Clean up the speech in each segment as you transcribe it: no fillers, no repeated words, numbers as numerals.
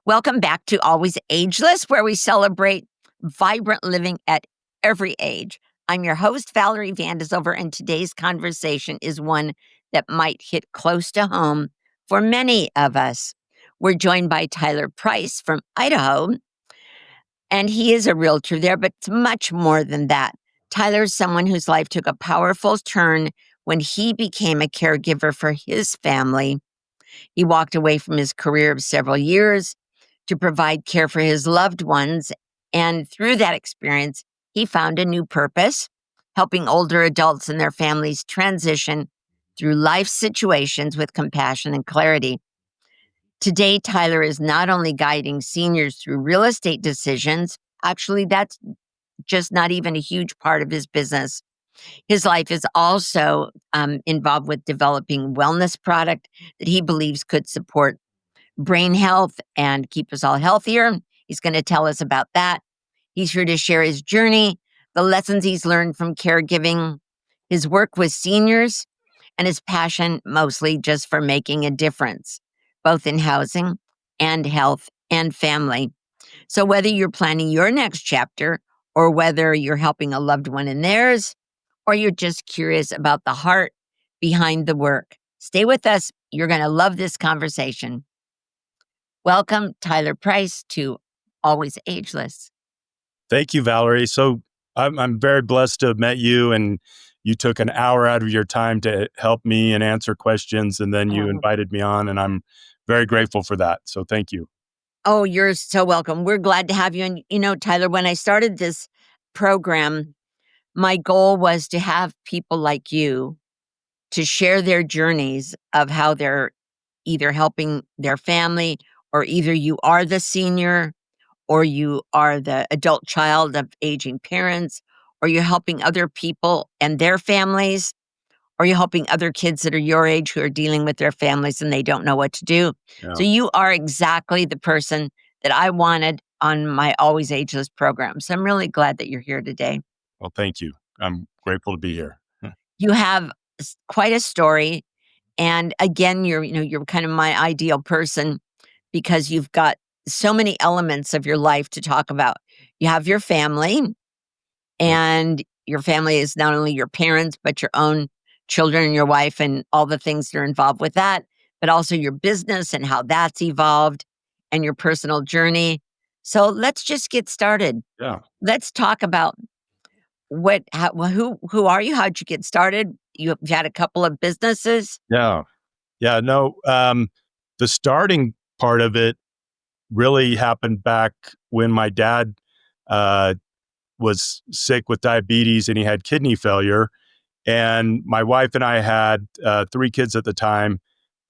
Welcome back to Always Ageless, where we celebrate vibrant living at every age. I'm your host, Valerie Van De Zilver, and today's conversation is one that might hit close to home for many of us. We're joined by Tyler Price from Idaho, and he is a realtor there, but it's much more than that. Tyler's someone whose life took a powerful turn when he became a caregiver for his family. He walked away from his career of several years to provide care for his loved ones. And through that experience, he found a new purpose, helping older adults and their families transition through life situations with compassion and clarity. Today, Tyler is not only guiding seniors through real estate decisions, actually, that's just not even a huge part of his business. His life is also involved with developing wellness product that he believes could support brain health and keep us all healthier. He's going to tell us about that. He's here to share his journey, the lessons he's learned from caregiving, his work with seniors, and his passion mostly just for making a difference, both in housing and health and family. So whether you're planning your next chapter or whether you're helping a loved one in theirs, or you're just curious about the heart behind the work, stay with us. You're going to love this conversation. Welcome, Tyler Price, to Always Ageless. Thank you, Valerie. So I'm very blessed to have met you, and you took an hour out of your time to help me and answer questions, and then you Oh, invited me on, and I'm very grateful for that. So thank you. oh, you're so welcome. We're glad to have you. And Tyler, when I started this program, my goal was to have people like you to share their journeys of how they're either helping their family, or either you are the senior, or you are the adult child of aging parents, or you're helping other people and their families, or you're helping other kids that are your age who are dealing with their families and they don't know what to do. Yeah. So you are exactly the person that I wanted on my Always Ageless program. So I'm really glad that you're here today. Well, thank you. I'm grateful to be here. You have quite a story. And again, you're kind of my ideal person because you've got so many elements of your life to talk about. You have your family, Yeah. and your family is not only your parents, but your own children and your wife and all the things that are involved with that, but also your business and how that's evolved and your personal journey. So let's just get started. Yeah. Let's talk about who are you? How'd you get started? You've had a couple of businesses. Yeah. Yeah. No, the starting part of it really happened back when my dad uh, was sick with diabetes and he had kidney failure. And my wife and I had 3 kids at the time.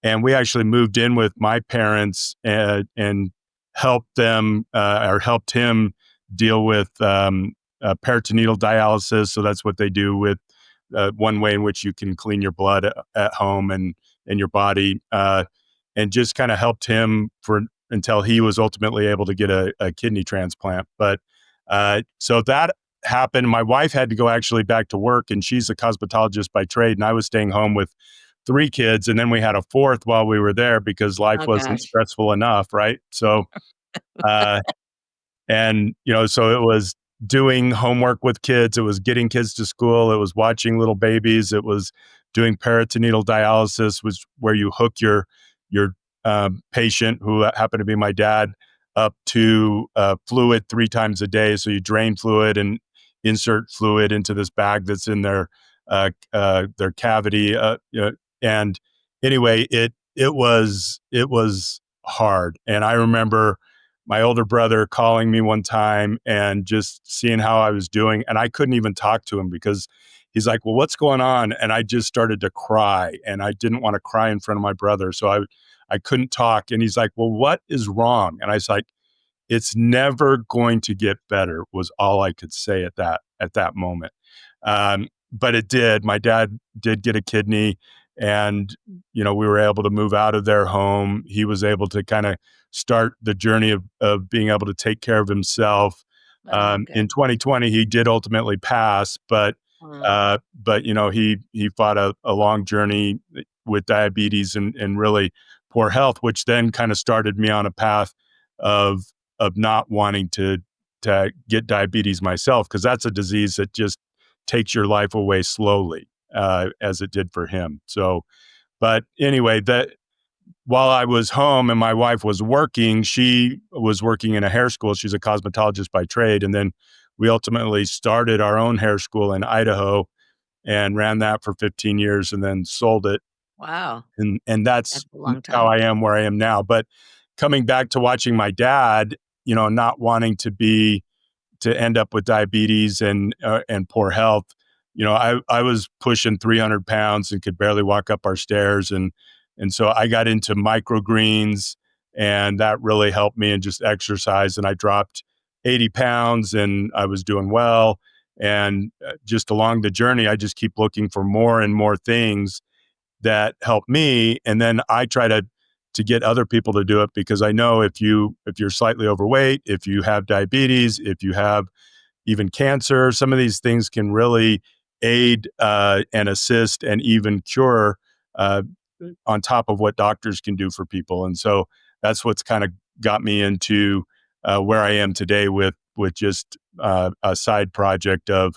And we actually moved in with my parents and helped them or helped him deal with peritoneal dialysis. So that's what they do with one way in which you can clean your blood at home and in your body, and just kind of helped him for until he was ultimately able to get a kidney transplant. But so that happened. My wife had to go actually back to work, and she's a cosmetologist by trade, and I was staying home with 3 kids, and then we had a fourth while we were there because life Oh wasn't gosh. stressful enough, right? So, uh, and so it was doing homework with kids, it was getting kids to school, it was watching little babies, it was doing peritoneal dialysis, was where you hook your patient, who happened to be my dad, up to fluid 3 times a day. So you drain fluid and insert fluid into this bag that's in their cavity. And anyway, it was hard. And I remember my older brother calling me one time and just seeing how I was doing, and I couldn't even talk to him because he's like, "Well, what's going on?" And I just started to cry, and I didn't want to cry in front of my brother, so I couldn't talk. And he's like, "Well, what is wrong?" And I was like, "It's never going to get better," was all I could say at that moment. But it did. My dad did get a kidney, and we were able to move out of their home. He was able to kind of start the journey of being able to take care of himself. Oh, good. In 2020, he did ultimately pass, Mm. he fought a long journey with diabetes and really poor health, which then kind of started me on a path of not wanting to get diabetes myself, because that's a disease that just takes your life away slowly, as it did for him. So, but anyway, that while I was home and my wife was working, she was working in a hair school. She's a cosmetologist by trade. And then we ultimately started our own hair school in Idaho and ran that for 15 years and then sold it. Wow. And that's That's a long how time. I am where I am now. But coming back to watching my dad, not wanting to end up with diabetes and poor health. I was pushing 300 pounds and could barely walk up our stairs, and so I got into microgreens, and that really helped me, and just exercise. And I dropped 80 pounds, and I was doing well. And just along the journey, I just keep looking for more and more things that help me, and then I try to get other people to do it, because I know if you're slightly overweight, if you have diabetes, if you have even cancer, some of these things can really aid and assist and even cure, uh, on top of what doctors can do for people. And so that's what's kind of got me into where I am today with just a side project of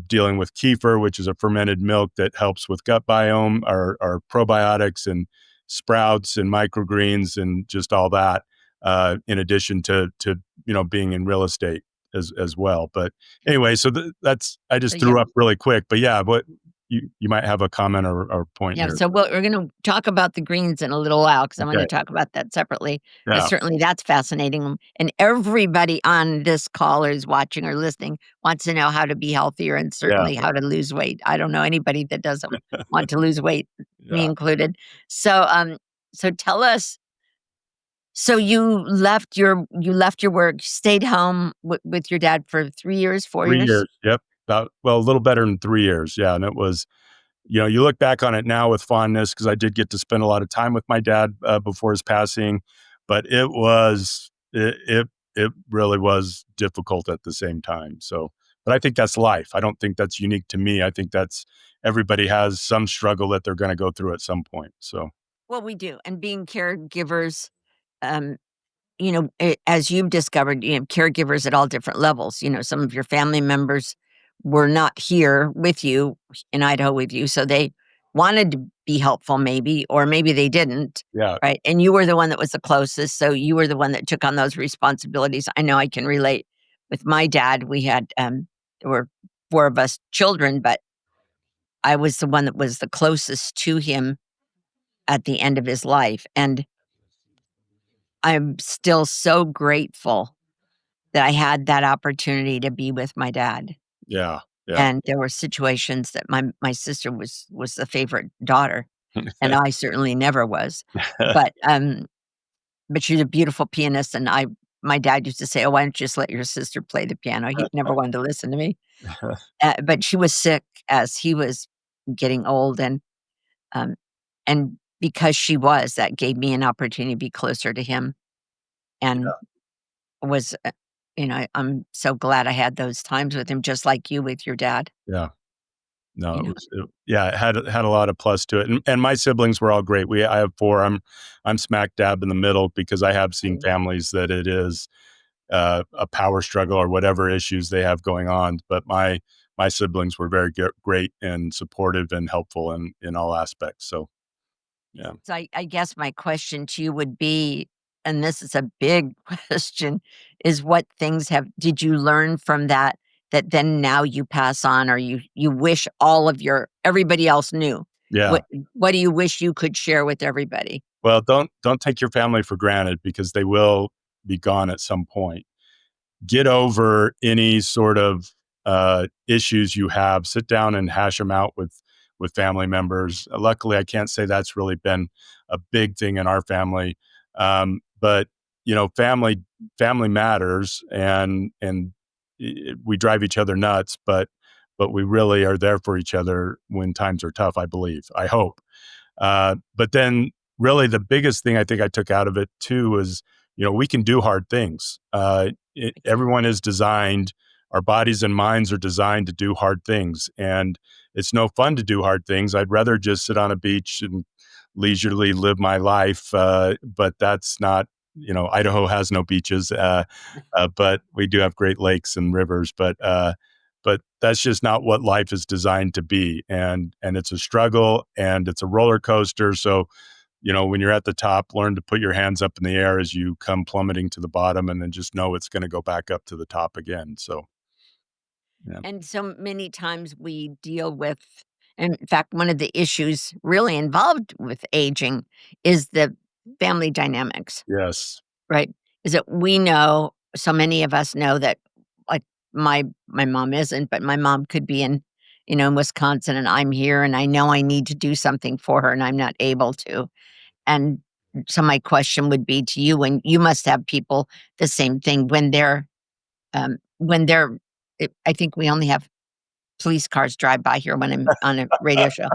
dealing with kefir, which is a fermented milk that helps with gut biome, or probiotics and sprouts and microgreens and just all that. In addition to being in real estate as well. But anyway, so that's I So just yeah, threw up really quick. But yeah, what you might have a comment or point yeah. here. So we're going to talk about the greens in a little while because I'm going Okay. to talk about that separately. But Yeah. certainly that's fascinating. And everybody on this call or is watching or listening wants to know how to be healthier and Yeah. certainly how to lose weight. I don't know anybody that doesn't want to lose weight, me Yeah. included. So tell us. So you left your work, stayed home with your dad for 3 years, 4 years. 3 years. Yep. A little better than 3 years. Yeah. And it was, you look back on it now with fondness, because I did get to spend a lot of time with my dad before his passing, but it really was difficult at the same time. So, but I think that's life. I don't think that's unique to me. I think that's everybody has some struggle that they're going to go through at some point. So, Well, we do, and being caregivers, um, as you've discovered, caregivers at all different levels. Some of your family members were not here with you in Idaho with you, so they wanted to be helpful, maybe, or maybe they didn't, yeah, right? And you were the one that was the closest, so you were the one that took on those responsibilities. I know I can relate with my dad. There were four of us children, but I was the one that was the closest to him at the end of his life, and I'm still so grateful that I had that opportunity to be with my dad. yeah, yeah, And there were situations that my sister was the favorite daughter, and I certainly never was. But, but she's a beautiful pianist, and my dad used to say, "Oh, why don't you just let your sister play the piano?" He never wanted to listen to me. But she was sick as he was getting old, um, and because she was, that gave me an opportunity to be closer to him, and was, I'm so glad I had those times with him just like you with your dad, yeah. No, you it know? was, yeah, it had a lot of plus to it, and my siblings were all great. I have four. I'm smack dab in the middle, because I have seen Mm. families that it is a power struggle or whatever issues they have going on. But my siblings were very great and supportive and helpful in all aspects. So yeah, So I guess my question to you would be, and this is a big question, is what things did you learn from that that then now you pass on or you wish everybody else knew? yeah. What do you wish you could share with everybody? Well, don't take your family for granted, because they will be gone at some point. Get over any sort of issues you have. Sit down and hash them out with family members. Luckily, I can't say that's really been a big thing in our family, but family matters, and we drive each other nuts, but we really are there for each other when times are tough. I believe. I hope. But then, really, the biggest thing I think I took out of it too was, we can do hard things. I can. Everyone is designed, our bodies and minds are designed to do hard things. And it's no fun to do hard things. I'd rather just sit on a beach and leisurely live my life. But that's not Idaho has no beaches, but we do have great lakes and rivers. But that's just not what life is designed to be, and it's a struggle and it's a roller coaster. So when you're at the top, learn to put your hands up in the air as you come plummeting to the bottom, and then just know it's going to go back up to the top again. So yeah, And so many times we deal with, in fact, one of the issues really involved with aging is the family dynamics, yes, right? Is that we know, so many of us know that, like, my mom isn't, but my mom could be in Wisconsin, and I'm here, and I know I need to do something for her, and I'm not able to. And so my question would be to you, and you must have people the same thing when they're I think we only have police cars drive by here when I'm on a radio show.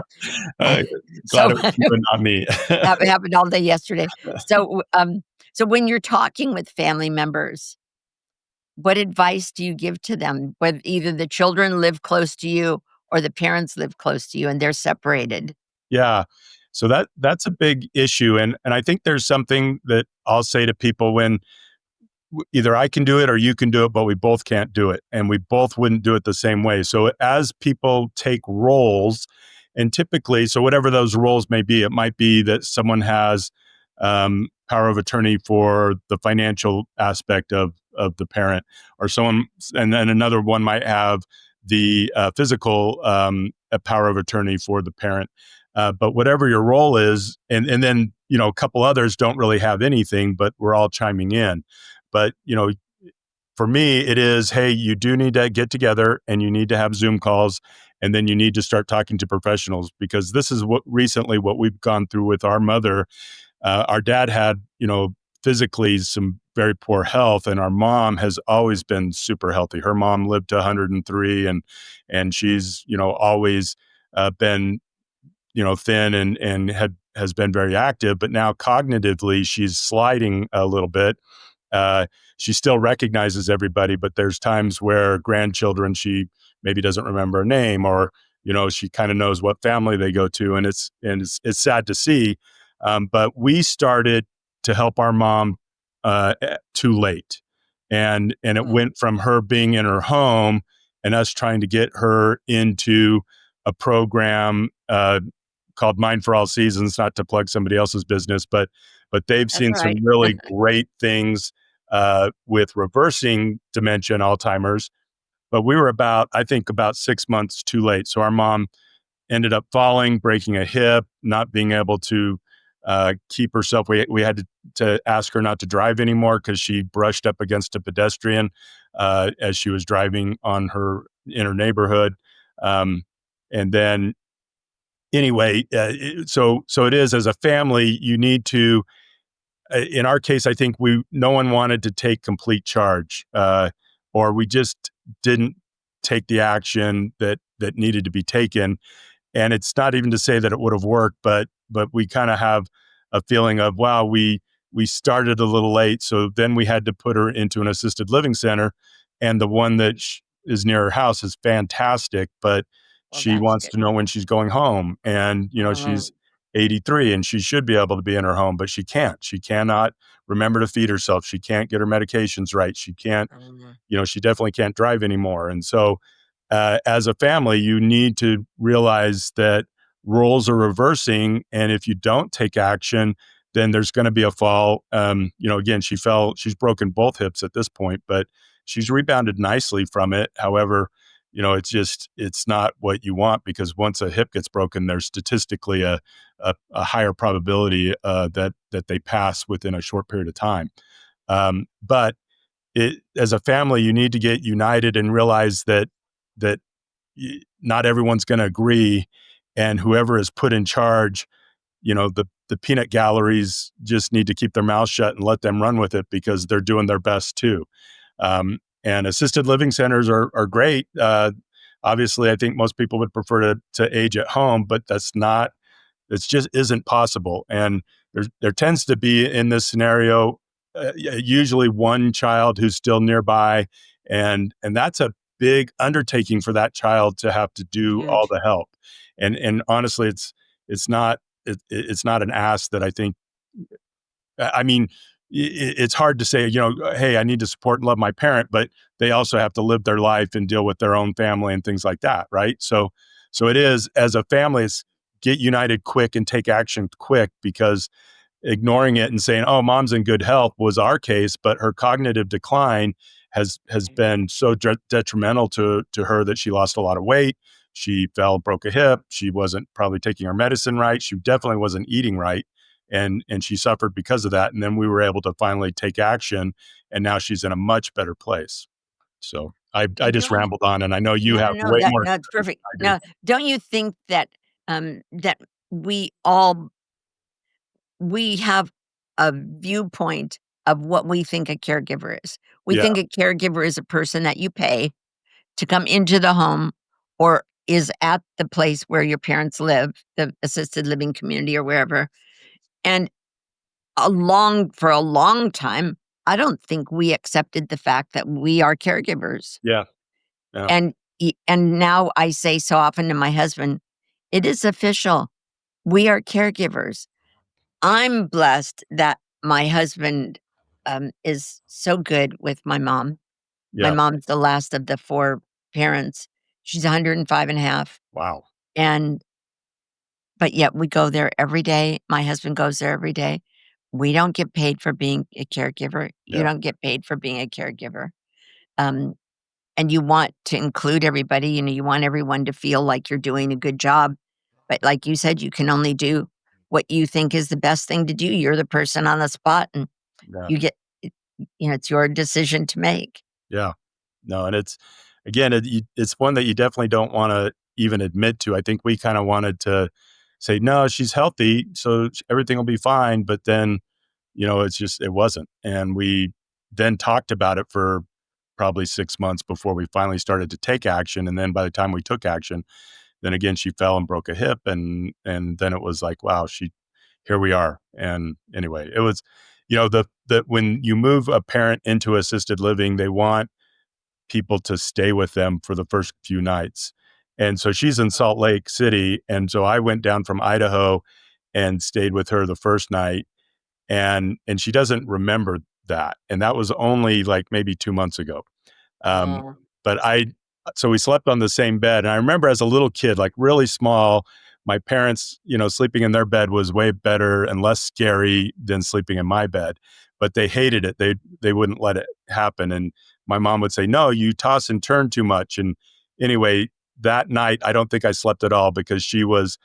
uh, glad So it was you and not me. that happened all day yesterday. So when you're talking with family members, what advice do you give to them? Whether either the children live close to you or the parents live close to you and they're separated. Yeah. So that's a big issue, and I think there's something that I'll say to people when either I can do it or you can do it, but we both can't do it. And we both wouldn't do it the same way. So as people take roles, and typically, so whatever those roles may be, it might be that someone has power of attorney for the financial aspect of the parent, or someone, and then another one might have the physical power of attorney for the parent. But whatever your role is, and then a couple others don't really have anything, but we're all chiming in. But for me, it is, hey, you do need to get together and you need to have Zoom calls, and then you need to start talking to professionals, because this is what we've gone through with our mother. Our dad had physically some very poor health, and our mom has always been super healthy. Her mom lived to 103, and she's always been thin and has been very active, but now cognitively she's sliding a little bit. She still recognizes everybody, but there's times where grandchildren, she maybe doesn't remember a name, or she kind of knows what family they go to, and it's sad to see. But we started to help our mom too late, and it Mm, went from her being in her home and us trying to get her into a program called Mind for All Seasons, not to plug somebody else's business, but they've that's seen some right. really great things with reversing dementia and Alzheimer's. But we were I think, about 6 months too late. So our mom ended up falling, breaking a hip, not being able to keep herself. We had to ask her not to drive anymore because she brushed up against a pedestrian as she was driving in her neighborhood. Um, and then anyway, so it is, as a family, you need to. In our case, I think no one wanted to take complete charge, or we just didn't take the action that needed to be taken. And it's not even to say that it would have worked, but we kind of have a feeling of, wow, we started a little late, so then we had to put her into an assisted living center, and the one that is near her house is fantastic, but Well, she that's wants good. to know when she's going home, and Oh, she's 83 and she should be able to be in her home, but she can't. She cannot remember to feed herself. She can't get her medications right. She can't, oh, she definitely can't drive anymore. And so, as a family, you need to realize that roles are reversing. And if you don't take action, then there's going to be a fall. Again, she's broken both hips at this point, but she's rebounded nicely from it. However, it's not what you want, because once a hip gets broken, there's statistically a higher probability that they pass within a short period of time. But as a family, you need to get united and realize that not everyone's going to agree, and whoever is put in charge, the peanut galleries just need to keep their mouths shut and let them run with it, because they're doing their best too. And assisted living centers are great. Obviously, I think most people would prefer to age at home, but it just isn't possible. And there tends to be, in this scenario, usually one child who's still nearby, and that's a big undertaking for that child to have to do all huge. the help. And honestly, it's not it's not an ask that I think. I mean, it's hard to say, hey, I need to support and love my parent, but they also have to live their life and deal with their own family and things like that, right? So it is, as a family, it's get united quick and take action quick, because ignoring it and saying, "Oh, mom's in good health," was our case, but her cognitive decline has Right. been so detrimental to her that she lost a lot of weight. She fell, broke a hip. She wasn't probably taking her medicine right. She definitely wasn't eating right, and she suffered because of that. And then we were able to finally take action, and now she's in a much better place. So I And just don't rambled on, and I know you no, have no, no, way that more no, it's stories perfect. than I do. Now, don't you think that, that we all we have a viewpoint of what we think a caregiver is? We Yeah, think a caregiver is a person that you pay to come into the home or is at the place where your parents live, the assisted living community or wherever. And for a long time, I don't think we accepted the fact that we are caregivers. yeah, yeah, And now I say so often to my husband, it is official. We are caregivers. I'm blessed that my husband is so good with my mom. My yeah. mom's the last of the four parents. She's 105 and a half. Wow. And but yet we go there every day. My husband goes there every day. We don't get paid for being a caregiver. You Yeah, don't get paid for being a caregiver. Um, and you want to include everybody, you want everyone to feel like you're doing a good job. But like you said, you can only do what you think is the best thing to do. You're the person on the spot and yeah, you get it, it's your decision to make. yeah. No, and it's, again, it's one that you definitely don't want to even admit to. I think we kind of wanted to say, no, she's healthy, so everything will be fine. But then, it's just, it wasn't. And we then talked about it for probably 6 months before we finally started to take action. And then by the time we took action, then again, she fell and broke a hip. And then it was like, wow, here we are. And anyway, it was, the when you move a parent into assisted living, they want people to stay with them for the first few nights. And so she's in Salt Lake City. And so I went down from Idaho and stayed with her the first night. And she doesn't remember that. And that was only like maybe 2 months ago. Um, Oh, but so we slept on the same bed. And I remember as a little kid, like really small, my parents, sleeping in their bed was way better and less scary than sleeping in my bed. But they hated it. They wouldn't let it happen. And my mom would say, "No, you toss and turn too much." And anyway, that night, I don't think I slept at all, because she was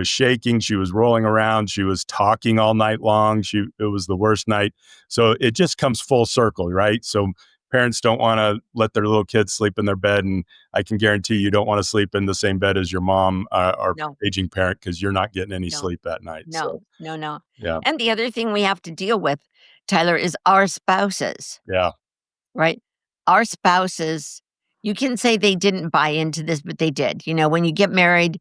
shaking, she was rolling around, she was talking all night long. It was the worst night. So it just comes full circle, right? So parents don't want to let their little kids sleep in their bed, and I can guarantee you don't want to sleep in the same bed as your mom, or no, aging parent, because you're not getting any no, sleep that night. no, So no, no. yeah, And the other thing we have to deal with, Tyler, is our spouses, yeah, right? Our spouses, you can say they didn't buy into this, but they did. When you get married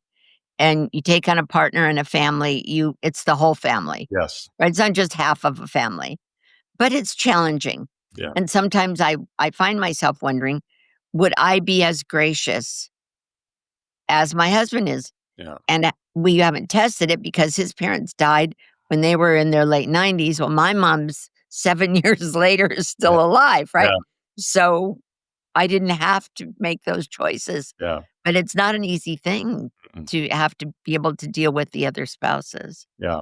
and you take on a partner and a family, it's the whole family, yes, right? It's not just half of a family, but it's challenging. yeah, And sometimes I find myself wondering, would I be as gracious as my husband is? yeah, And we haven't tested it because his parents died when they were in their late 90s. Well, my mom's 7 years later is yeah, still alive, right? yeah, So I didn't have to make those choices, yeah, but it's not an easy thing mm, to have to be able to deal with the other spouses. yeah.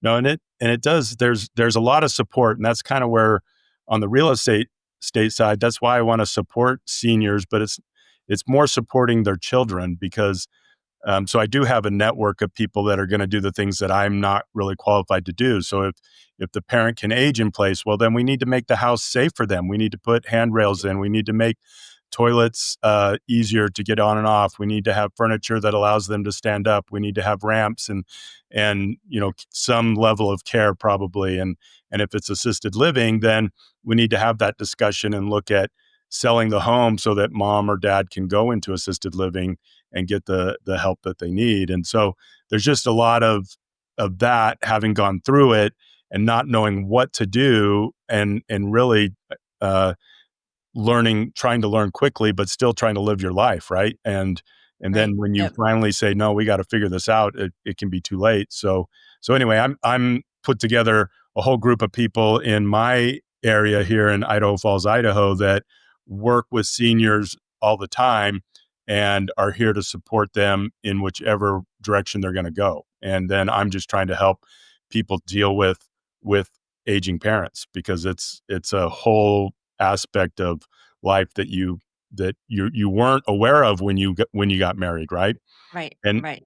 No, and it does. There's a lot of support, and that's kind of where, on the real estate side, that's why I want to support seniors, but it's more supporting their children, because so I do have a network of people that are going to do the things that I'm not really qualified to do. So if the parent can age in place, well, then we need to make the house safe for them. We need to put handrails in. We need to make toilets easier to get on and off. We need to have furniture that allows them to stand up. We need to have ramps and some level of care probably. And if it's assisted living, then we need to have that discussion and look at selling the home so that mom or dad can go into assisted living and get the help that they need. And so there's just a lot of that, having gone through it and not knowing what to do, and really uh, trying to learn quickly, but still trying to live your life, right? And Right. then when you Yep. finally say, "No, we got to figure this out," it can be too late. So anyway, put together a whole group of people in my area here in Idaho Falls, Idaho, that work with seniors all the time and are here to support them in whichever direction they're going to go. And then I'm just trying to help people deal with aging parents, because it's a whole aspect of life that you weren't aware of when you got married, right? Right, And right.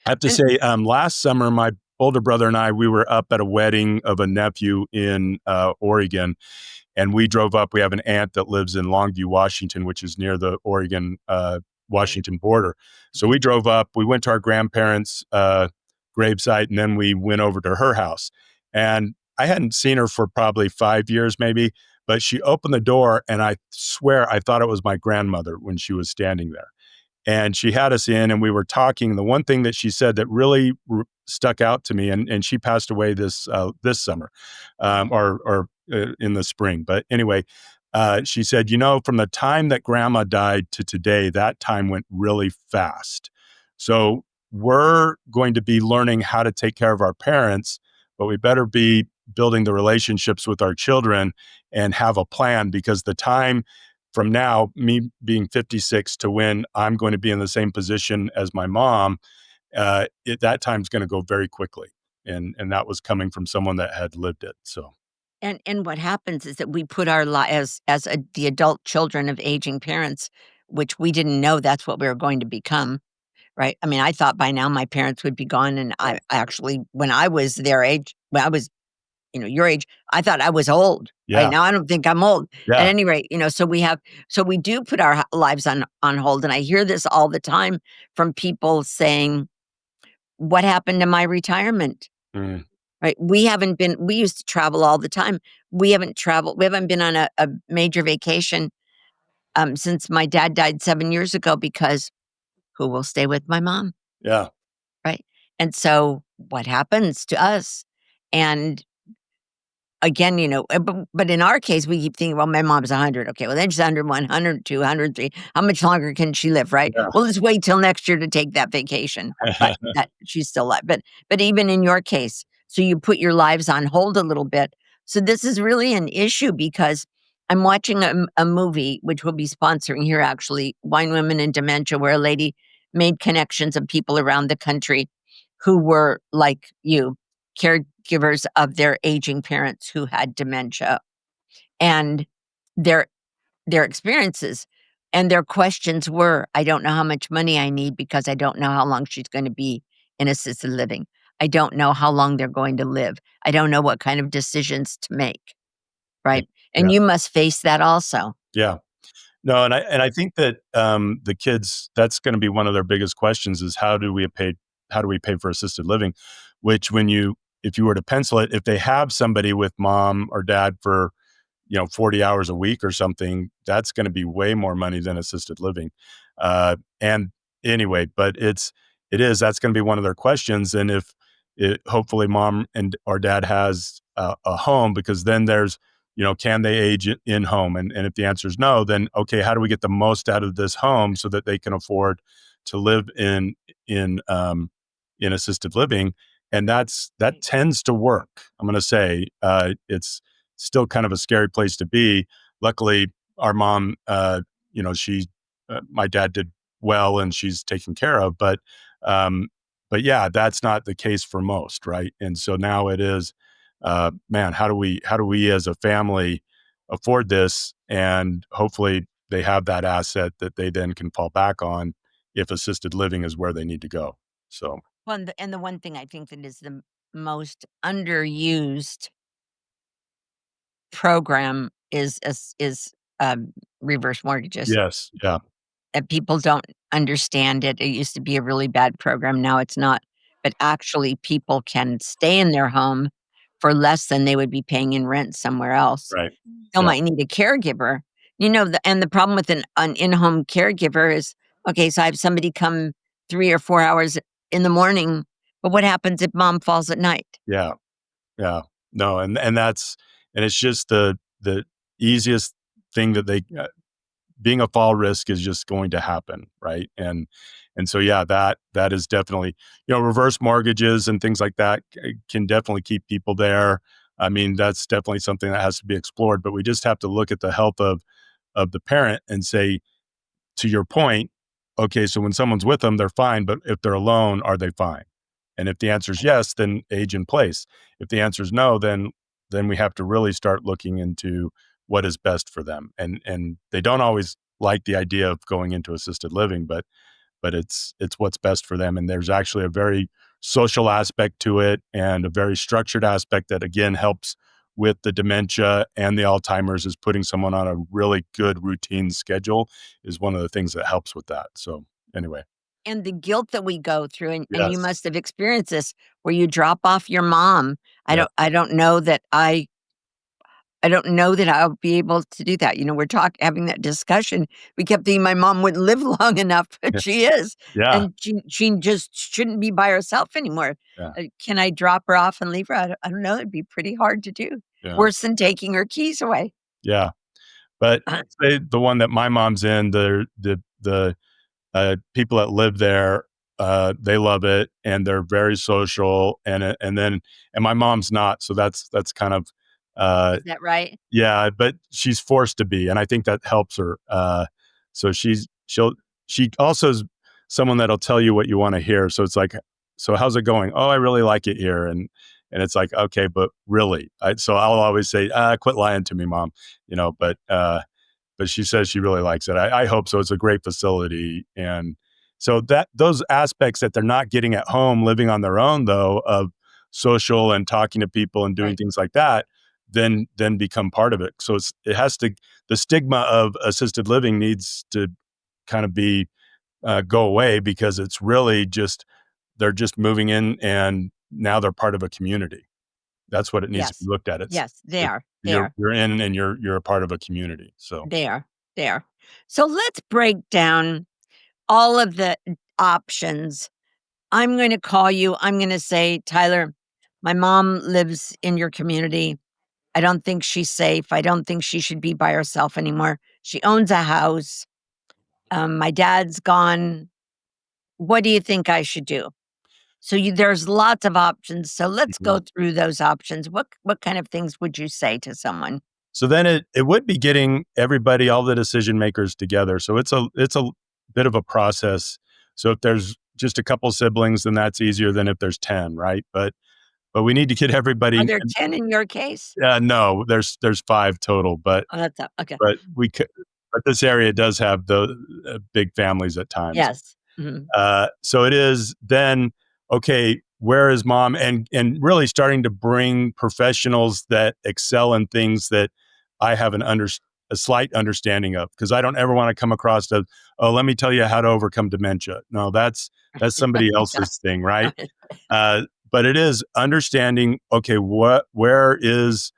I have to And say, last summer, my older brother and I, we were up at a wedding of a nephew in Oregon, and we drove up. We have an aunt that lives in Longview, Washington, which is near the Oregon right. Washington border. So we drove up. We went to our grandparents' gravesite, and then we went over to her house. And I hadn't seen her for probably 5 years, maybe. But she opened the door, and I swear I thought it was my grandmother when she was standing there, and she had us in and we were talking. The one thing that she said that really stuck out to me, and she passed away this summer, Oh, or in the spring. But anyway, she said, from the time that grandma died to today, that time went really fast. So we're going to be learning how to take care of our parents, but we better be building the relationships with our children and have a plan, because the time from now, me being 56 to when I'm going to be in the same position as my mom, that time's going to go very quickly. And that was coming from someone that had lived it. So and what happens is that we put our the adult children of aging parents, which we didn't know that's what we were going to become, right? I mean, I thought by now my parents would be gone, and I actually, when I was their age, when I was, your age, I thought I was old. Right yeah, now, I don't think I'm old. At yeah, any rate, so we do put our lives on hold, and I hear this all the time from people saying, "What happened to my retirement?" mm, Right? We used to travel all the time. We haven't been on a major vacation since my dad died 7 years ago, because who will stay with my mom? yeah, Right? And so what happens to us? And again, but in our case, we keep thinking, well, my mom's 100. Okay, well, then she's 101, 102, 103. How much longer can she live, right? yeah, Well, let's wait till next year to take that vacation. But that she's still alive. But even in your case, so you put your lives on hold a little bit. So this is really an issue, because I'm watching a movie, which we'll be sponsoring here, actually, Wine Women and Dementia, where a lady made connections of people around the country who were like you, caregivers of their aging parents who had dementia, and their their experiences and their questions were, I don't know how much money I need, because I don't know how long she's going to be in assisted living. I don't know how long they're going to live. I don't know what kind of decisions to make, yeah, right? And yeah, you must face that also. yeah. No, and I think that the kids, that's going to be one of their biggest questions, is how do we pay for assisted living, which, if you were to pencil it, if they have somebody with mom or dad for 40 hours a week or something, that's going to be way more money than assisted living. And anyway, but that's going to be one of their questions. And if hopefully mom and or dad has a home, because then there's, can they age in home? And if the answer is no, then okay, how do we get the most out of this home so that they can afford to live in in assisted living? And that Right. tends to work. I'm going to say it's still kind of a scary place to be. Luckily, our mom, my dad did well, and she's taken care of. Um, but yeah, that's not the case for most, right? And so now it is, man, how do we as a family afford this? And hopefully, they have that asset that they then can fall back on if assisted living is where they need to go. So Well, and the one thing I think that is the most underused program is reverse mortgages. yes, yeah, And people don't understand it. It used to be a really bad program, now it's not. But actually, people can stay in their home for less than they would be paying in rent somewhere else. right, Still yeah, might need a caregiver. And the problem with an in-home caregiver is, okay, so I have somebody come 3 or 4 hours in the morning, but what happens if mom falls at night? yeah. Yeah. No, and it's just the easiest thing that being a fall risk is just going to happen, right? And so yeah, that is definitely, reverse mortgages and things like that can definitely keep people there. I mean, that's definitely something that has to be explored, but we just have to look at the health of the parent and say, to your point, okay, so when someone's with them, they're fine, but if they're alone, are they fine? And if the answer is yes, then age in place. If the answer is no, then we have to really start looking into what is best for them. And they don't always like the idea of going into assisted living, but it's what's best for them. And there's actually a very social aspect to it and a very structured aspect that again helps with the dementia and the Alzheimer's, is putting someone on a really good routine schedule is one of the things that helps with that. So anyway, And the guilt that we go through, and you yes. must have experienced this, where you drop off your mom. Yeah. I don't know that I don't know that I'll be able to do that. We're having that discussion. We kept thinking my mom wouldn't live long enough, but she Yes. is, Yeah. and she just shouldn't be by herself anymore. Yeah. Can I drop her off and leave her? I don't know. It'd be pretty hard to do. Yeah. Worse than taking her keys away. Yeah. But say the one that my mom's in, the people that live there, they love it and they're very social, and my mom's not, so that's kind of, uh, Is that right? yeah, but she's forced to be, and I think that helps her. So she also is someone that'll tell you what you want to hear. So it's like, so how's it going? Oh, I really like it here, and it's like, okay, but really, so I'll always say, quit lying to me, mom, but she says she really likes it. I hope so. It's a great facility, and so that those aspects that they're not getting at home, living on their own, though, of social and talking to people and doing Right. things like that, then become part of it. So it has to, the stigma of assisted living needs to kind of be go away, because it's really just they're just moving in and now they're part of a community. That's what it needs to be Yes. looked at. Yes, they are. They You're are. you're in and you're a part of a community. So They are. They are. So let's break down all of the options. I'm going to call you. I'm going to say, Tyler, my mom lives in your community. I don't think she's safe. I don't think she should be by herself anymore. She owns a house. My dad's gone. What do you think I should do? So there's lots of options. So let's mhm. go through those options. What kind of things would you say to someone? So then it would be getting everybody, all the decision makers together. So it's a bit of a process. So if there's just a couple siblings, then that's easier than if there's 10, right? But we need to get Are everybody. there 10 in your case? No, there's 5 total, but Oh, that's okay. but we could, but this area does have the big families at times. Yes. Mhm. So it is then, okay, where is mom? And really starting to bring professionals that excel in things that I have a slight understanding of, because I don't ever want to come across as, oh, let me tell you how to overcome dementia. No, that's somebody else's thing, right? But it is understanding, okay, where is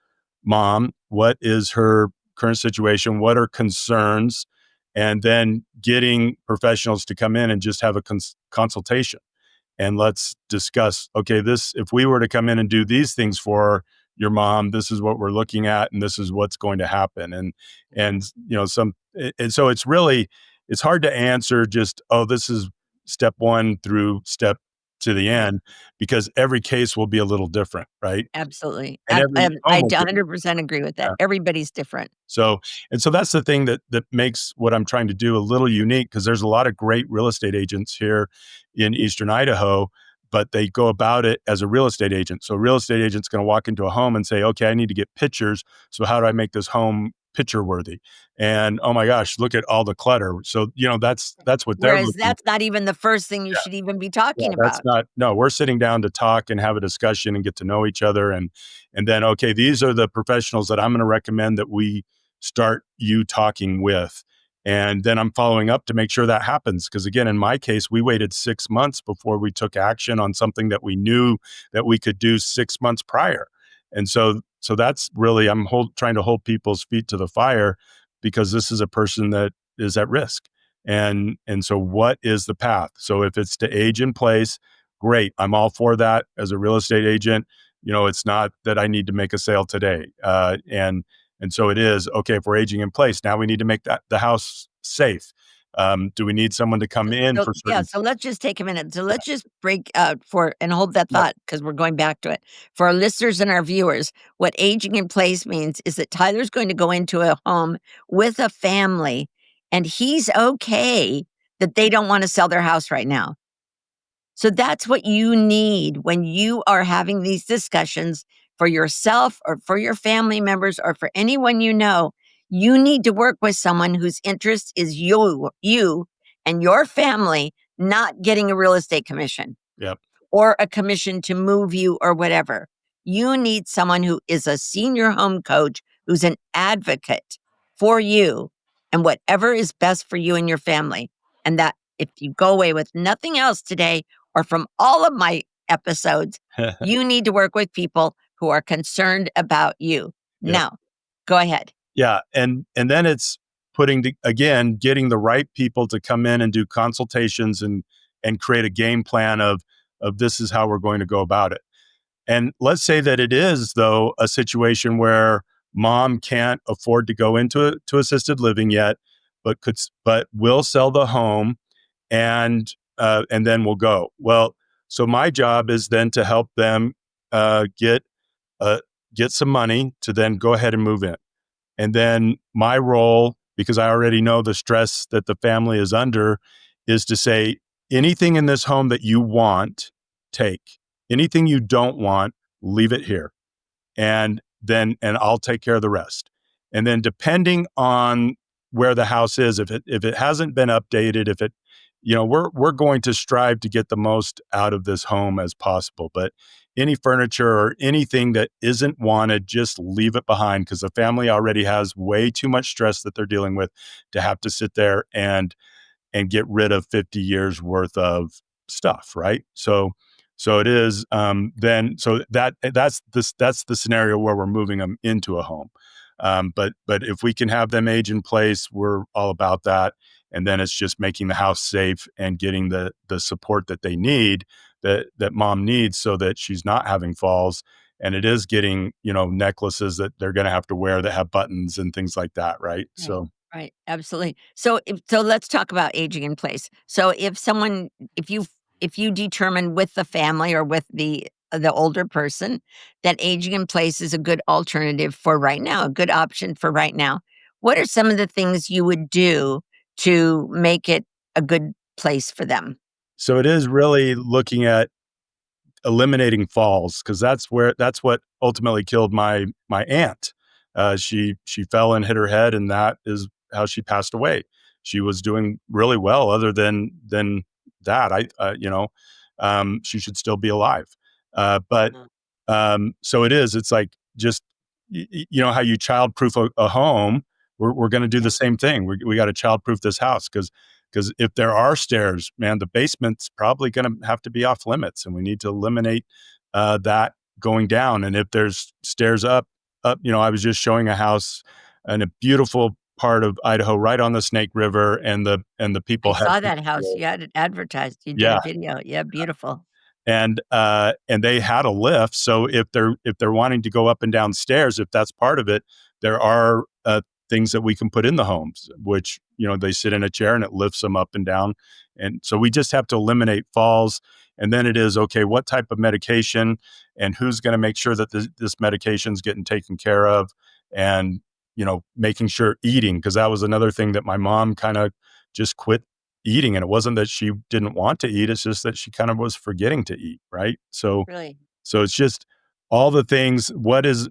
mom? What is her current situation? What are concerns? And then getting professionals to come in and just have a consultation, and let's discuss, okay, this, if we were to come in and do these things for your mom, this is what we're looking at and this is what's going to happen. And and so it's really, it's hard to answer just, oh, this is step 1 through step to the Right. end, because every case will be a little different, right? Absolutely. And every home I will be. 100% agree with that. Yeah. Everybody's different. So, and so that's the thing that makes what I'm trying to do a little unique, because there's a lot of great real estate agents here in Eastern Idaho, but they go about it as a real estate agent. So a real estate agent's going to walk into a home and say, okay, I need to get pictures. So how do I make this home picture worthy? And oh my gosh, look at all the clutter. So, that's what they're Whereas looking. that's not even the first thing you should even be Yeah, talking that's about. not, no, we're sitting down to talk and have a discussion and get to know each other, and then, okay, these are the professionals that I'm going to recommend that we start you talking with. And then I'm following up to make sure that happens, because again, in my case, we waited 6 months before we took action on something that we knew that we could do 6 months prior. And so that's really, trying to hold people's feet to the fire, because this is a person that is at risk. And so what is the path? So if it's to age in place, great. I'm all for that as a real estate agent. It's not that I need to make a sale today. And And so it is, okay, if we're aging in place, now we need to make the house safe. Do we need someone to come in So, for yeah, certain? so let's just take a minute. So let's just break for and hold that Yep. thought because we're going back to it. For our listeners and our viewers, what aging in place means is that Tyler's going to go into a home with a family and he's okay that they don't want to sell their house right now. So that's what you need when you are having these discussions for yourself or for your family members or for anyone you know. You need to work with someone whose interest is you and your family not getting a real estate commission Yep. or a commission to move you or whatever. You need someone who is a senior home coach, who's an advocate for you and whatever is best for you and your family. And that if you go away with nothing else today or from all of my episodes, you need to work with people who are concerned about you. Yep. Now, go ahead. Yeah, and then it's again, getting the right people to come in and do consultations and create a game plan of this is how we're going to go about it. And let's say that it is, though, a situation where mom can't afford to go into to assisted living yet, but will sell the home and then we'll go. Well, so my job is then to help them uh, get uh, get some money to then go ahead and move in. And then my role, because I already know the stress that the family is under, is to say anything in this home that you want, take. Anything you don't want, leave it here. And I'll take care of the rest. And then depending on where the house is, if it hasn't been updated, if it we're going to strive to get the most out of this home as possible. But any furniture or anything that isn't wanted, just leave it behind because the family already has way too much stress that they're dealing with to have to sit there and get rid of 50 years worth of stuff, right? So it is then so that's the scenario where we're moving them into a home. But if we can have them age in place, we're all about that. And then it's just making the house safe and getting the support that they need, that mom needs, so that she's not having falls. And it is getting necklaces that they're going to have to wear that have buttons and things like that, right? Right. So Right, absolutely. So let's talk about aging in place. So if you determine with the family or with the older person that aging in place is a good alternative for right now, a good option for right now, what are some of the things you would do to make it a good place for them? so it is really looking at eliminating falls because that's what ultimately killed my aunt. She fell and hit her head, and that is how she passed away. She was doing really well, other than that. She should still be alive. But Mm. so it is. It's like just how you childproof a home. We're going to do Yeah, the same thing. We got to childproof this house because if there are stairs, man, the basement's probably going to have to be off limits, and we need to eliminate that going down. And if there's stairs up, I was just showing a house in a beautiful part of Idaho, right on the Snake River, and the I people had saw that house. You had it advertised. You did a yeah, video. Yeah, beautiful. and they had a lift. So if they're wanting to go up and down stairs, if that's part of it, there are things that we can put in the homes, which they sit in a chair and it lifts them up and down. And so we just have to eliminate falls. And then it is okay, what type of medication and who's going to make sure that this medication's getting taken care of, and making sure eating, because that was another thing that my mom kind of just quit eating. And it wasn't that she didn't want to eat, it's just that she kind of was forgetting to eat, right? Really. So it's just all the things. What's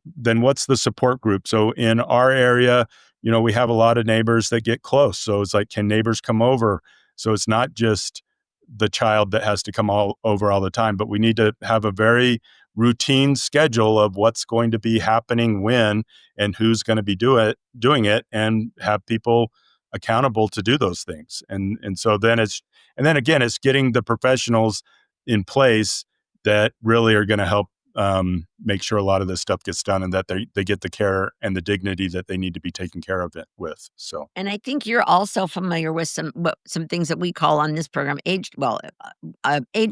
the support group? So in our area, we have a lot of neighbors that get close, so it's like, can neighbors come over? So it's not just the child that has to come all over all the time, but we need to have a very routine schedule of what's going to be happening when, and who's going to be doing it, and have people accountable to do those things. And then again, it's getting the professionals in place that really are going to help make sure a lot of this stuff gets done, and that they get the care and the dignity that they need to be taken care of it with. So And I think you're also familiar with some things that we call on this program age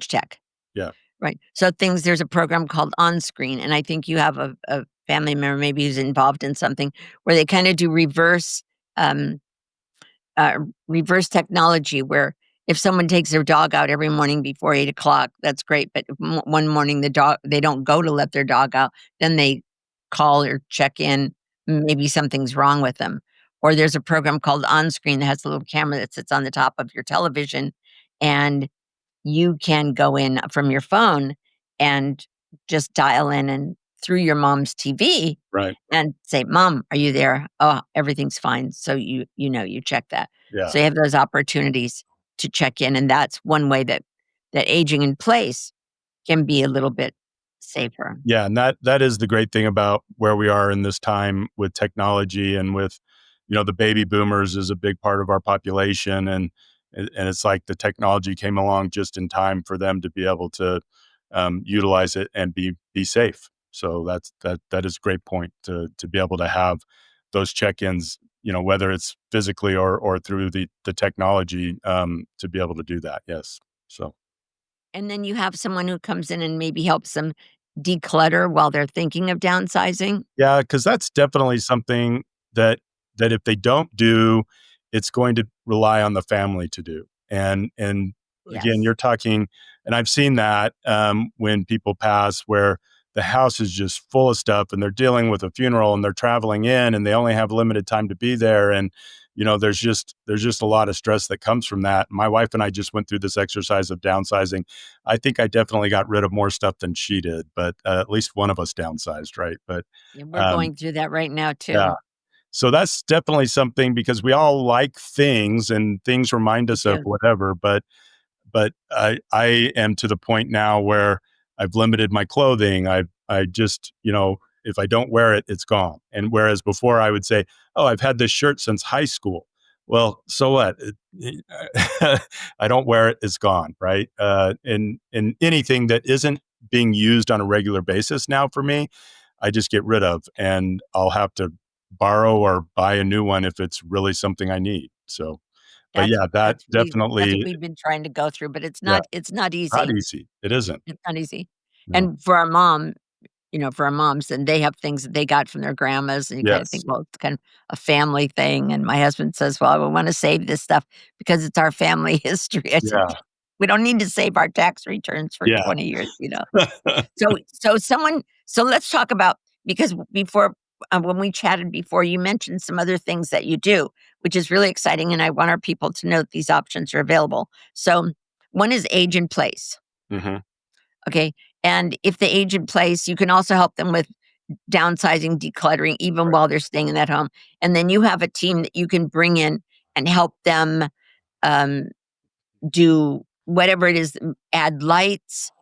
tech, yeah, right? So things there's a program called On Screen, and I think you have a family member maybe who's involved in something where they kind of do um, reverse technology where if someone takes their dog out every morning before 8 o'clock, that's great. But if one morning they don't go to let their dog out, then they call or check in. Maybe something's wrong with them. Or there's a program called On Screen that has a little camera that sits on the top of your television, and you can go in from your phone and just dial in and through your mom's TV Right. and say, "Mom, are you there? Oh, everything's fine." So you check that. Yeah. So you have those opportunities to check in, and that's one way that aging in place can be a little bit safer. Yeah, and that is the great thing about where we are in this time with technology and with, the baby boomers is a big part of our population, and it's like the technology came along just in time for them to be able to utilize it and be safe. So that is a great point to be able to have those check-ins, whether it's physically or through the technology to be able to do that. Yes. So. And then you have someone who comes in and maybe helps them declutter while they're thinking of downsizing. Yeah, because that's definitely something that if they don't do, it's going to rely on the family to do. And again, Yes. you're talking, and I've seen that when people pass, where the house is just full of stuff, and they're dealing with a funeral, and they're traveling in, and they only have limited time to be there, and there's just a lot of stress that comes from that. My wife and I just went through this exercise of downsizing. I think I definitely got rid of more stuff than she did, but at least one of us downsized, right? But Yeah, we're um, going through that right now yeah, too. so that's definitely something because we all like things and things remind We us of do. whatever. But I am to the point now where I've limited my clothing. I just, if I don't wear it, it's gone. And whereas before I would say, "Oh, I've had this shirt since high school." Well, so what? I don't wear it, it's gone, right? And anything that isn't being used on a regular basis now for me, I just get rid of, and I'll have to borrow or buy a new one if it's really something I need. So, but That's yeah, that that's what definitely, we've been trying to go through, but yeah, it's not not easy. easy. It isn't. It's not easy. No. And for our moms, and they have things that they got from their grandmas, and you kinda Yes. think, well, it's kind of a family thing, and my husband says, "Well, we wanna save this stuff because it's our family history." I said, Yeah. "We don't need to save our tax returns for Yeah. 20 years." So let's talk about because before when we chatted before, you mentioned some other things that you do, which is really exciting, and I want our people to know that these options are available. So, one is age in place, Mhm. okay? And if they age in place, you can also help them with downsizing, decluttering, even Right. while they're staying in that home. And then you have a team that you can bring in and help them um, do whatever it is, add lights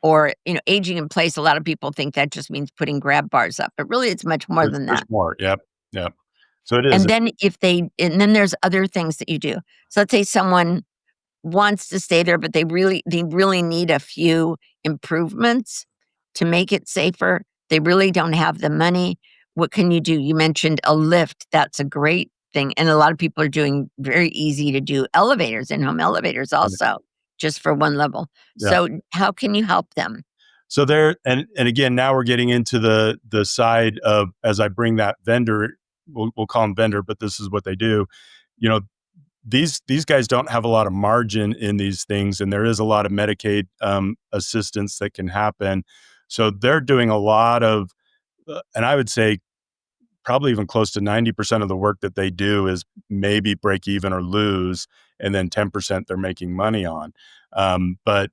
or, aging in place. A lot of people think that just means putting grab bars up, but really it's much more than There's that. more. Yep. Yep. So it is. And then there's other things that you do. So let's say someone wants to stay there, but they really need a few improvements to make it safer. They really don't have the money. What can you do? You mentioned a lift. That's a great thing. And a lot of people are doing very easy to do elevators, in-home elevators also, just for one level. Yeah. So how can you help them? So there, and again, now we're getting into the side of, as I bring that vendor, we'll call them vendor, but this is what they do. You know, these guys don't have a lot of margin in these things, and there is a lot of Medicaid assistance that can happen. So they're doing a lot of, and I would say probably even close to 90% of the work that they do is maybe break even or lose, and then 10% they're making money on. But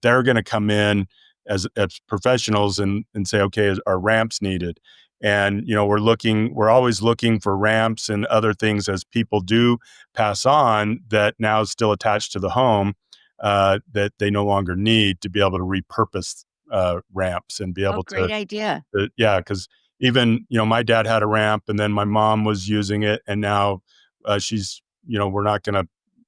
they're going to come in as professionals and say, okay, are ramps needed? And we're always looking for ramps and other things as people do pass on that now is still attached to the home that they no longer need to be able to repurpose ramps and be Oh, able great idea. yeah, because even my dad had a ramp, and then my mom was using it, and now she's we're not going to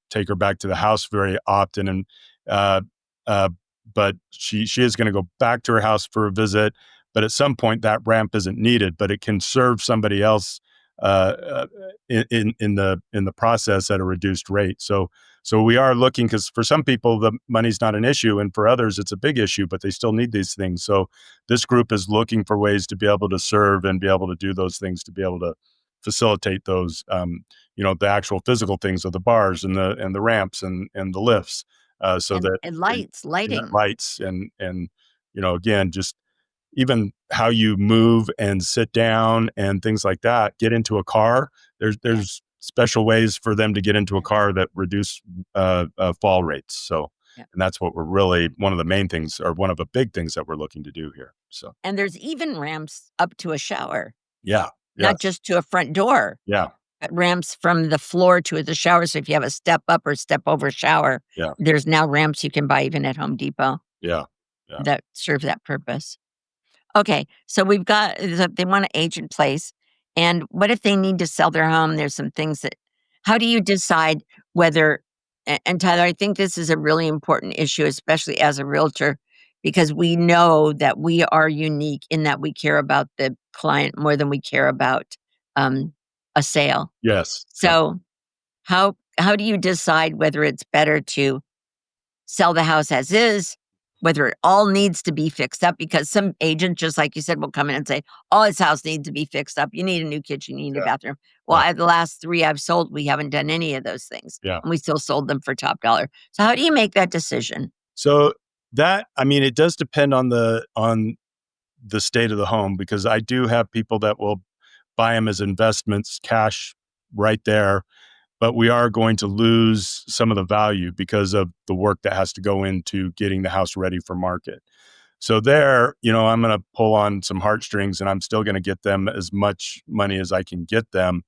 take her back to the house very often, and uh, uh, but she is going to go back to her house for a visit. But at some point, that ramp isn't needed, but it can serve somebody else uh, uh, in the process at a reduced rate. So So we are looking, because for some people the money's not an issue, and for others it's a big issue, but they still need these things. So this group is looking for ways to be able to serve and be able to do those things, to be able to facilitate those, the actual physical things of the bars and the ramps and the lifts, so that And they, lights, yeah, lighting. lights and again, just even how you move and sit down and things like that, get into a car. Yeah, There's special ways for them to get into a yeah, car that reduce fall rates. So, yeah. and that's what we're really, one of the main things, or one of the big things that we're looking to do here. So, And there's even ramps up to a shower, yeah, not yes, just to a front door, yeah, but ramps from the floor to the shower. So if you have a step up or step over shower, yeah, there's now ramps you can buy even at Home Depot yeah, yeah, that serve that purpose. Okay, so we've got they want to age in place. And what if they need to sell their home? There's some things that, how do you decide whether, and Tyler, I think this is a really important issue, especially as a realtor, because we know that we are unique in that we care about the client more than we care about um, a sale. yes, yeah, So how do you decide whether it's better to sell the house as is, whether it all needs to be fixed up? Because some agent, just like you said, will come in and say, "All his house needs to be fixed up. You need a new kitchen, you need a yeah, bathroom." Well, yeah, the last 3 I've sold, we haven't done any of those things, yeah. and we still sold them for top dollar. So how do you make that decision? So that, I mean, it does depend on the state of the home, because I do have people that will buy them as investments, cash right there, but we are going to lose some of the value because of the work that has to go into getting the house ready for market. So there, I'm going to pull on some heartstrings, and I'm still going to get them as much money as I can get them.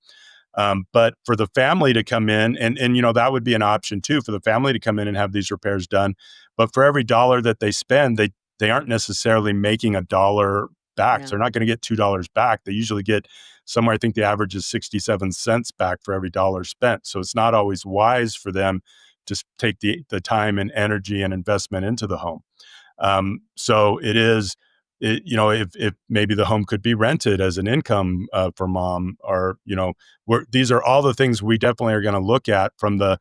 But for the family to come in, and that would be an option too, for the family to come in and have these repairs done. But for every dollar that they spend, they aren't necessarily making a dollar back. So Yeah, they're not going to get $2 back. They usually get somewhere, I think the average is 67 cents back for every dollar spent. So it's not always wise for them to take the time and energy and investment into the home. So it is, if maybe the home could be rented as an income for mom, or these are all the things we definitely are going to look at. From the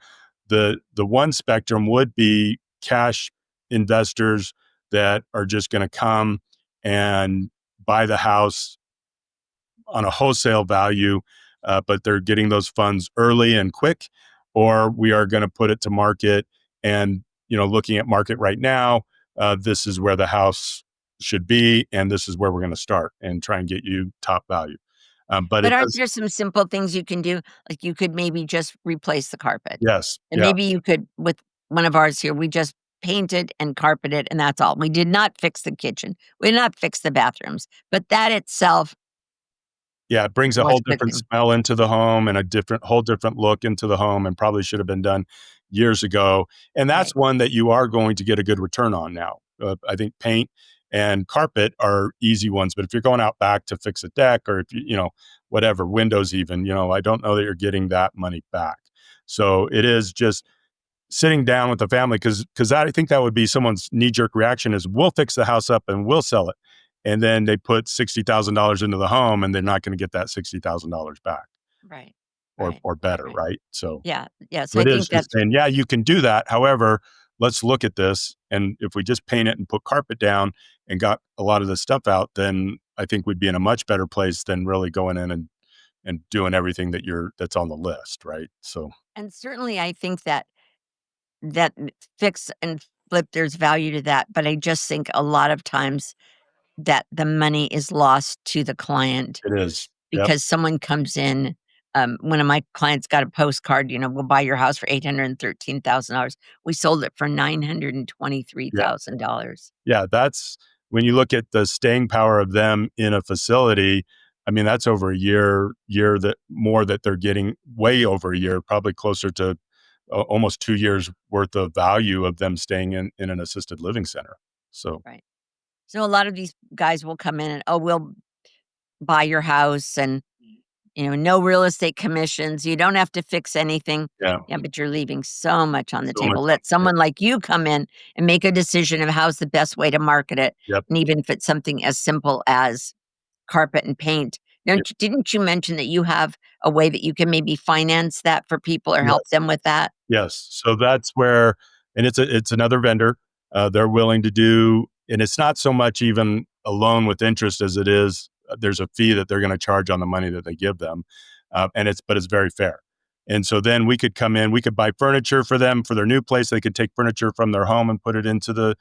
one spectrum would be cash investors that are just going to come and buy the house on a wholesale value, but they're getting those funds early and quick, or we are going to put it to market. And looking at market right now, this is where the house should be, and this is where we're going to start and try and get you top value. But but it aren't does, there some simple things you can do? Like, you could maybe just replace the carpet, yes, and yeah, maybe you could, with one of ours here, we just painted and carpeted, and that's all. We did not fix the kitchen. We did not fix the bathrooms, but that itself yeah, it brings a was whole a good different thing. smell into the home, and a whole different look into the home, and probably should have been done years ago. And that's Right. one that you are going to get a good return on now. I think paint and carpet are easy ones, but if you're going out back to fix a deck, or if whatever, windows even, I don't know that you're getting that money back. So it is just sitting down with the family, because I think that would be someone's knee jerk reaction is, we'll fix the house up and we'll sell it, and then they put $60,000 into the home, and they're not going to get that $60,000 back, Right. or Right. Right. better, Right. right? So Yeah. Yeah. So so I it is think just that's, saying, yeah, you can do that. However, let's look at this, and if we just paint it and put carpet down and got a lot of the stuff out, then I think we'd be in a much better place than really going in and doing everything that's on the list, right? So and certainly I think that fix and flip, there's value to that. But I just think a lot of times that the money is lost to the client it is. Yep. because someone comes in. One of my clients got a postcard, we'll buy your house for $813,000. We sold it for Yeah. $923,000. Yeah, that's when you look at the staying power of them in a facility. I mean, that's over a year that more that they're getting, way over a year, probably closer to almost 2 years worth of value of them staying in an assisted living center. So, Right. So a lot of these guys will come in and, "Oh, we'll buy your house and, no real estate commissions. You don't have to fix anything." yeah, Yeah, but you're leaving so much on the so much table. on Let the table. someone like you come in and make a decision of how's the best way to market it. Yep. And even if it's something as simple as carpet and paint, Didn't you mention that you have a way that you can maybe finance that for people or help Yes. them with that? Yes. So that's where, and it's another vendor. They're willing to do, and it's not so much even a loan with interest as it is. There's a fee that they're going to charge on the money that they give them, but it's very fair. And so then we could come in, we could buy furniture for them for their new place. They could take furniture from their home and put it into the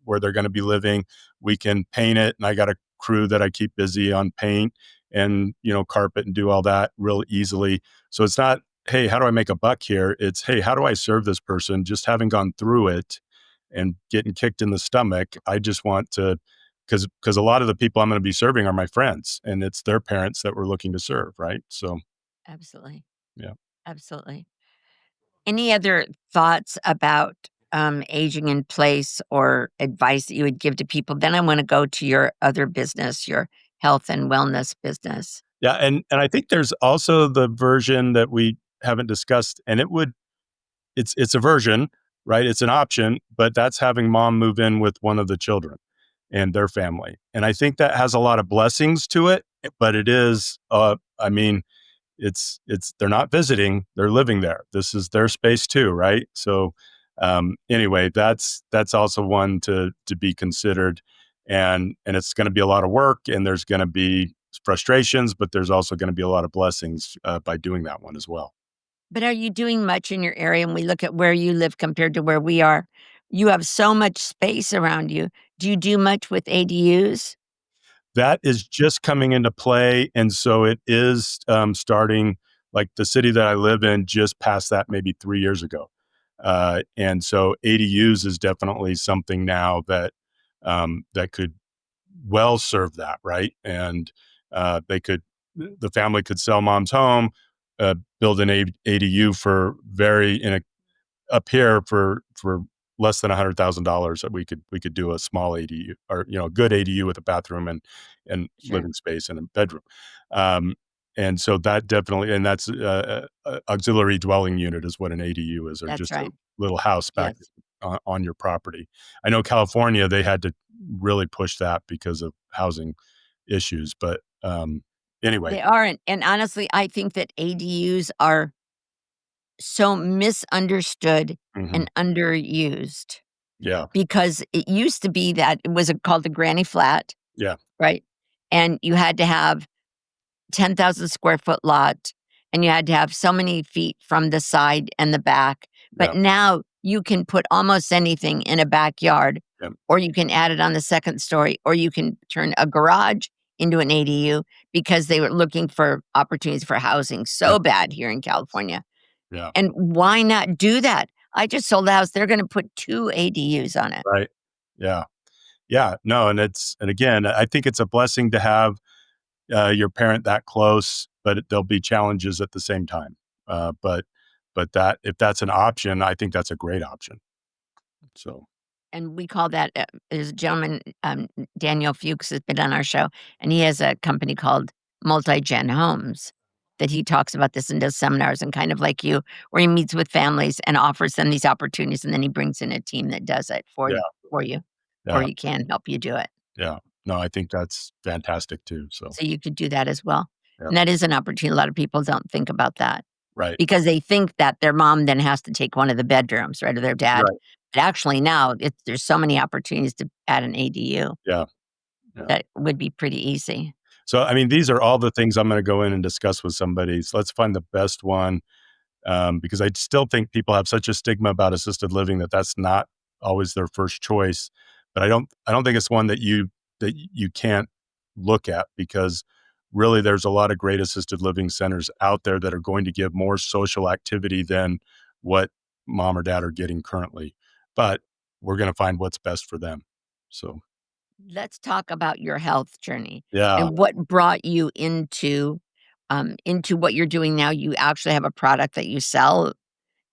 where they're going to be living. We can paint it, and I got a crew that I keep busy on paint and carpet and do all that real easily. So it's not, hey, how do I make a buck here? It's, hey, how do I serve this person? Just having gone through it and getting kicked in the stomach, I just want to, because a lot of the people I'm going to be serving are my friends, and it's their parents that we're looking to serve, right? So, Absolutely. yeah. Absolutely. Any other thoughts about, aging in place or advice that you would give to people? Then I wanna go to your other business, your health and wellness business. Yeah, and I think there's also the version that we haven't discussed, and it's a version, right? It's an option, but that's having mom move in with one of the children and their family. And I think that has a lot of blessings to it, but it is, I mean, it's they're not visiting, they're living there. This is their space too, right? So anyway, that's also one to be considered, and it's going to be a lot of work, and there's going to be frustrations, but there's also going to be a lot of blessings by doing that one as well. But are you doing much in your area? And we look at where you live compared to where we are. You have so much space around you. Do you do much with ADUs? That is just coming into play, and so it is starting. Like the city that I live in just passed that maybe 3 years ago, and so ADUs is definitely something now that could well serve that, right? And they could, the family could sell mom's home, build an ADU for very in a up here for less than $100,000 that we could do a small ADU, or a good ADU with a bathroom and Sure. living space and a bedroom. Um, and so that definitely, and that's auxiliary dwelling unit is what an ADU is, or That's just a right. little house back Yes. on your property. I know California, they had to really push that because of housing issues, but anyway. They aren't. And honestly, I think that ADUs are so misunderstood Mhm. and underused. Yeah, Because it used to be that it was called the granny flat, yeah, right? And you had to have 10,000 square foot lot, and you had to have so many feet from the side and the back. But yeah, now you can put almost anything in a backyard, yeah, or you can add it on the second story, or you can turn a garage into an ADU because they were looking for opportunities for housing yeah, so bad here in California. yeah. And why not do that? I just sold a house. They're going to put 2 ADUs on it. Right. Yeah. Yeah, no, and again, I think it's a blessing to have, your parent that close, but there'll be challenges at the same time. But that if that's an option, I think that's a great option. So, And we call that, there's a gentleman, Daniel Fuchs has been on our show, and he has a company called Multi-Gen Homes that he talks about this and does seminars and kind of like you, where he meets with families and offers them these opportunities, and then he brings in a team that does it yeah, for you, or yeah, he can help you do it. yeah. No, I think that's fantastic too, so, So you could do that as well. yeah, And that is an opportunity. A lot of people don't think about that right, because they think that their mom then has to take one of the bedrooms, right, or their dad. right, But actually now there's so many opportunities to add an ADU. yeah, yeah. That would be pretty easy. So, I mean, these are all the things I'm gonna go in and discuss with somebody, so let's find the best one, because I still think people have such a stigma about assisted living that that's not always their first choice. But I don't think it's one that you can't look at, because really there's a lot of great assisted living centers out there that are going to give more social activity than what mom or dad are getting currently. But we're going to find what's best for them. So Let's talk about your health journey yeah, and what brought you into what you're doing now. You actually have a product that you sell,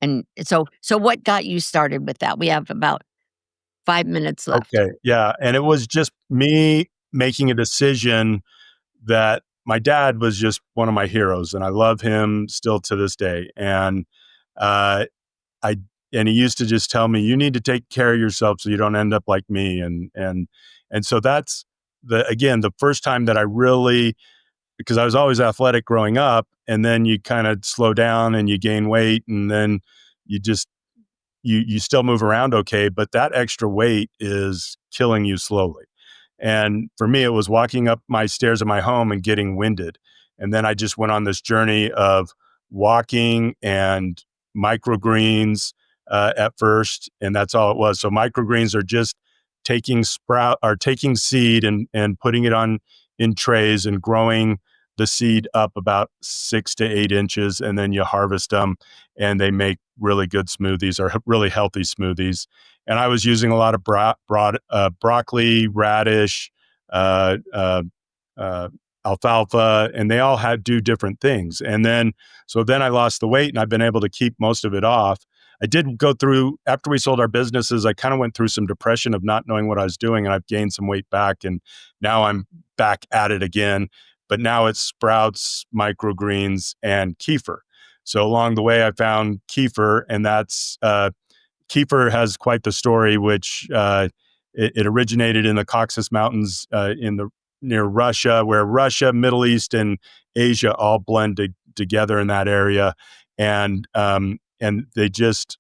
and so what got you started with that? We have about 5 minutes left. okay, yeah, and it was just me making a decision that my dad was just one of my heroes, and I love him still to this day. And uh, I and he used to just tell me, "You need to take care of yourself so you don't end up like me." And so that's the first time that I really. because I was always athletic growing up, and then you kind of slow down and you gain weight, and then you just you still move around okay, but that extra weight is killing you slowly. And for me, it was walking up my stairs of my home and getting winded. And then I just went on this journey of walking and microgreens at first, and that's all it was. So microgreens are just taking seed and putting it on in trays and growing the seed up about 6 to 8 inches, and then you harvest them, and they make really good smoothies or really healthy smoothies. And I was using a lot of broccoli, radish, uh, uh, uh, alfalfa, and they all had do different things. And then, so then I lost the weight, and I've been able to keep most of it off. I did go through, after we sold our businesses, I kind of went through some depression of not knowing what I was doing, and I've gained some weight back, and now I'm back at it again. But now it's sprouts, microgreens, and kefir. So along the way, I found kefir, and kefir has quite the story, which it originated in the Caucasus Mountains near Russia, where Russia, Middle East, and Asia all blended together in that area, and they just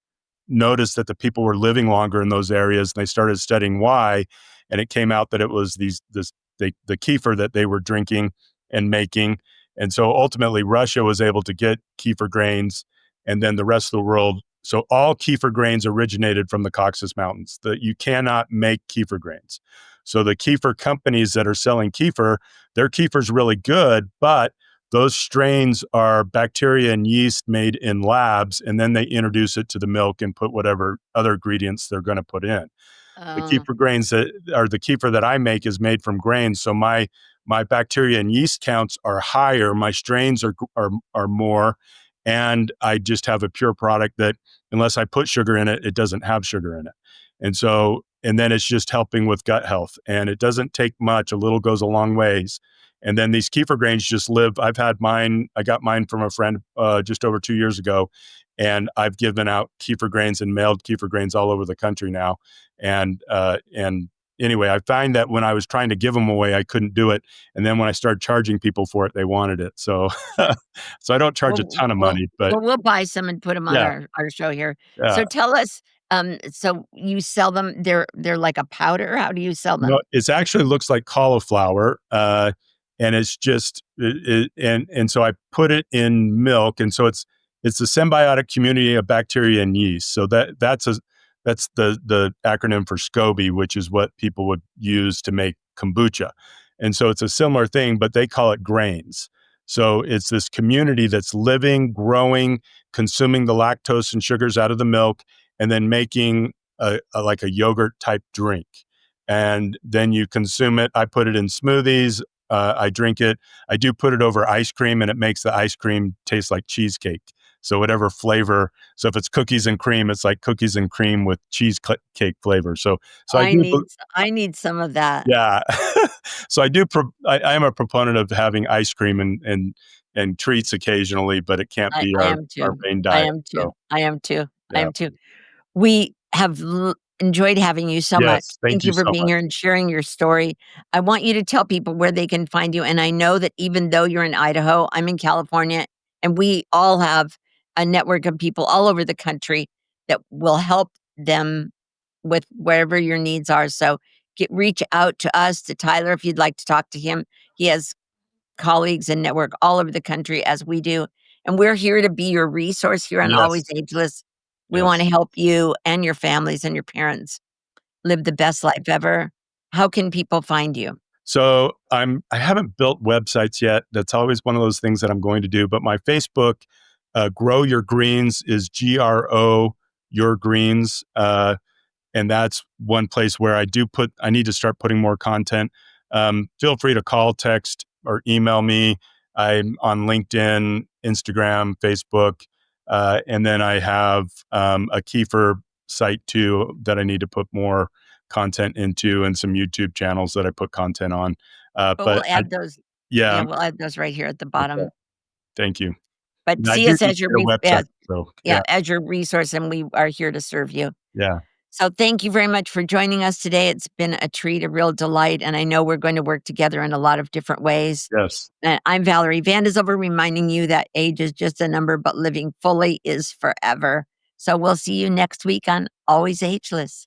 noticed that the people were living longer in those areas, and they started studying why, and it came out that it was the kefir that they were drinking and making, and so ultimately Russia was able to get kefir grains, and then the rest of the world. So all kefir grains originated from the Caucasus Mountains. You cannot make kefir grains. So the kefir companies that are selling kefir, their kefir's really good, but those strains are bacteria and yeast made in labs, and then they introduce it to the milk and put whatever other ingredients they're going to put in. The Uh, kefir grains that are the kefir that I make is made from grains. So my bacteria and yeast counts are higher. My strains are more, and I just have a pure product that, unless I put sugar in it, it doesn't have sugar in it. And then it's just helping with gut health, and it doesn't take much. A little goes a long ways. And then these kefir grains just live. I've had mine. I got mine from a friend just over 2 years ago, and I've given out kefir grains and mailed kefir grains all over the country now. And anyway, I find that when I was trying to give them away, I couldn't do it. And then when I started charging people for it, they wanted it. So, sure. so I don't charge a Well, ton of money, but we'll buy some and put them on yeah, our show here. So yeah. tell us, so you sell them, they're like a powder? How do you sell No, them? it actually looks like cauliflower, and it's just and so I put it in milk, and so it's a symbiotic community of bacteria and yeast. So that's the acronym for SCOBY, which is what people would use to make kombucha. And so it's a similar thing, but they call it grains. So it's this community that's living, growing, consuming the lactose and sugars out of the milk, and then making like a yogurt type drink, and then you consume it. I put it in smoothies. I drink it. I do put it over ice cream, and it makes the ice cream taste like cheesecake. So whatever flavor. So if it's cookies and cream, it's like cookies and cream with cheesecake flavor. So I do. I need some of that. Yeah. So I do. I am a proponent of having ice cream and treats occasionally, but it can't be I our am our too. main I diet. am too. So I am too. I yeah. am too. We have enjoyed having you so much. Yes. Thank Thank you you for so being much. here and sharing your story. I want you to tell people where they can find you. And I know that even though you're in Idaho, I'm in California, and we all have a network of people all over the country that will help them with wherever your needs are. So reach out to us, to Tyler, if you'd like to talk to him. He has colleagues and network all over the country as we do. And we're here to be your resource here on Always Yes. Ageless. We want Yes. to help you and your families and your parents live the best life ever. How can people find you? So I haven't built websites yet. That's always one of those things that I'm going to do. But my Facebook, Grow Your Greens, is GRO Your Greens. And that's one place where I need to start putting more content. Feel free to call, text, or email me. I'm on LinkedIn, Instagram, Facebook. And then I have a Kefir site too that I need to put more content into, and some YouTube channels that I put content on. But But we'll add those. Yeah, yeah, we'll add those right here at the okay, bottom. thank you. But And I see do us need as to get a website. So yeah, yeah, as your resource, and we are here to serve you. yeah. So thank you very much for joining us today. It's been a treat, a real delight, and I know we're going to work together in a lot of different ways. Yes. And I'm Valerie Van De Zilver, reminding you that age is just a number, but living fully is forever. So we'll see you next week on Always Ageless.